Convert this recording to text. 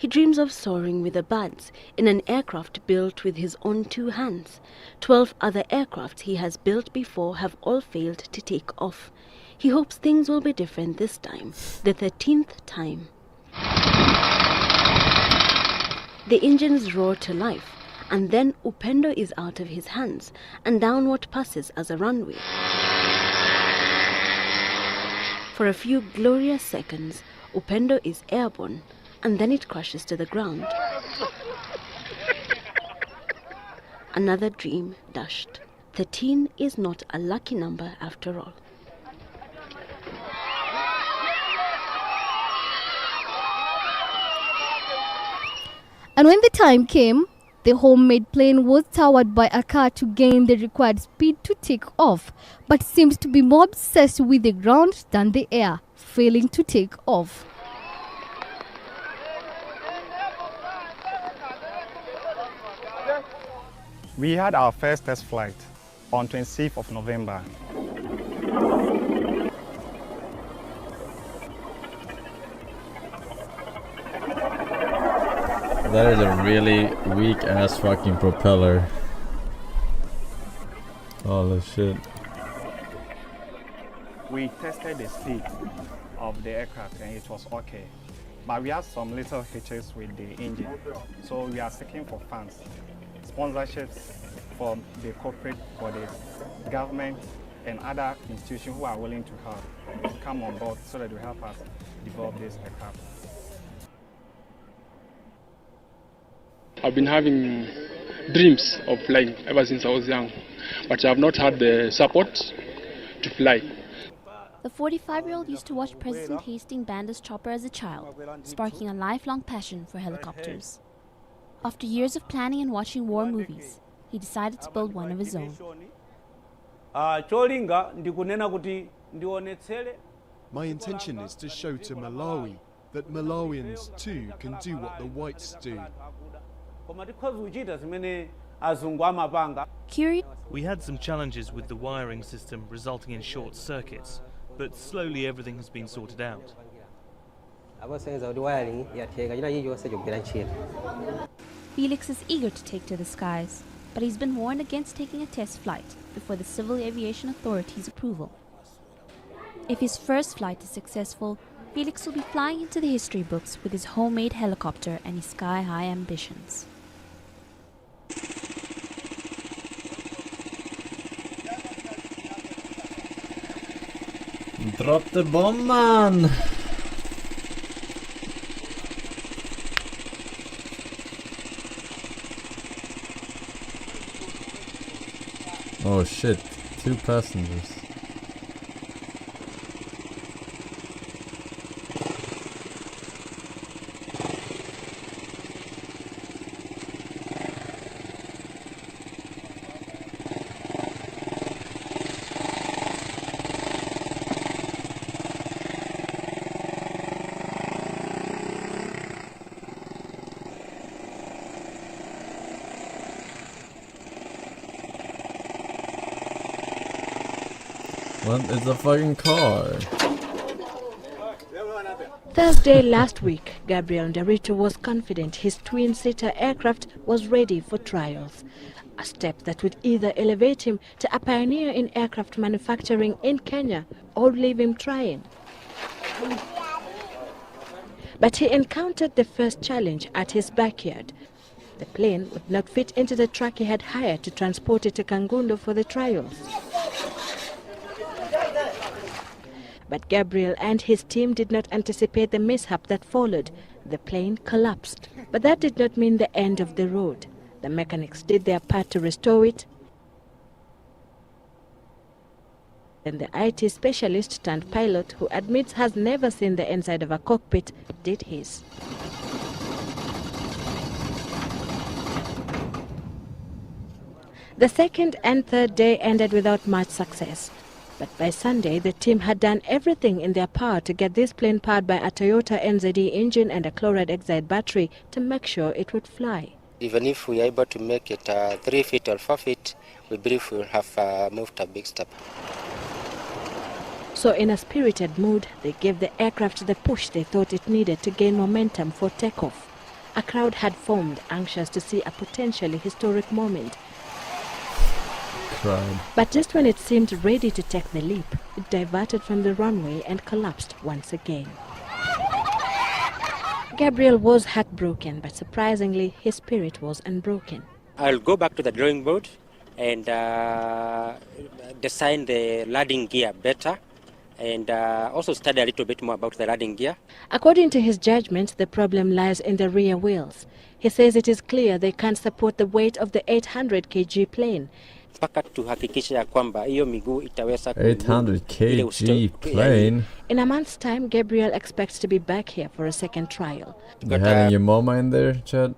He dreams of soaring with the birds in an aircraft built with his own 2 hands. 12 other aircrafts he has built before have all failed to take off. He hopes things will be different this time, the 13th time. The engines roar to life, and then Upendo is out of his hands and down what passes as a runway. For a few glorious seconds, Upendo is airborne, and then it crashes to the ground. Another dream dashed. 13 is not a lucky number after all. And when the time came, the homemade plane was towered by a car to gain the required speed to take off, but seemed to be more obsessed with the ground than the air, failing to take off. We had our first test flight on 26th of November. That is a really weak ass fucking propeller. Holy shit. We tested the speed of the aircraft and it was okay. But we had some little hitches with the engine. So we are seeking for funds, sponsorships from the corporate bodies, government and other institutions who are willing to help to come on board so that they help us develop this aircraft. I've been having dreams of flying ever since I was young, but I have not had the support to fly. The 45-year-old used to watch President Hastings band his chopper as a child, sparking a lifelong passion for helicopters. After years of planning and watching war movies, he decided to build one of his own. My intention is to show to Malawi that Malawians too can do what the whites do. We had some challenges with the wiring system resulting in short circuits, but slowly everything has been sorted out. Felix is eager to take to the skies, but he's been warned against taking a test flight before the Civil Aviation Authority's approval. If his first flight is successful, Felix will be flying into the history books with his homemade helicopter and his sky-high ambitions. Drop the bomb, man! Oh shit, 2 passengers. What? It's a fucking car. Thursday last week, Gabriel Ndarito was confident his twin-seater aircraft was ready for trials, a step that would either elevate him to a pioneer in aircraft manufacturing in Kenya or leave him trying. But he encountered the first challenge at his backyard. The plane would not fit into the truck he had hired to transport it to Kangundo for the trials. But Gabriel and his team did not anticipate the mishap that followed. The plane collapsed. But that did not mean the end of the road. The mechanics did their part to restore it. And the IT specialist turned pilot, who admits has never seen the inside of a cockpit, did his. The second and third day ended without much success. But by Sunday, the team had done everything in their power to get this plane powered by a Toyota NZD engine and a chloride oxide battery to make sure it would fly. Even if we are able to make it 3 feet or 4 feet, we believe we will have moved a big step. So in a spirited mood, they gave the aircraft the push they thought it needed to gain momentum for takeoff. A crowd had formed, anxious to see a potentially historic moment. Crowd. But just when it seemed ready to take the leap, it diverted from the runway and collapsed once again. Gabriel was heartbroken, but surprisingly, his spirit was unbroken. I'll go back to the drawing board and design the landing gear better, and also study a little bit more about the landing gear. According to his judgment, the problem lies in the rear wheels. He says it is clear they can't support the weight of the 800 kg plane. Mpaka tuhakikisha ya kwamba hiyo miguu itaweza 800 kg plane. In a month's time, Gabriel expects to be back here for a second trial. You having your mama in there, Chad?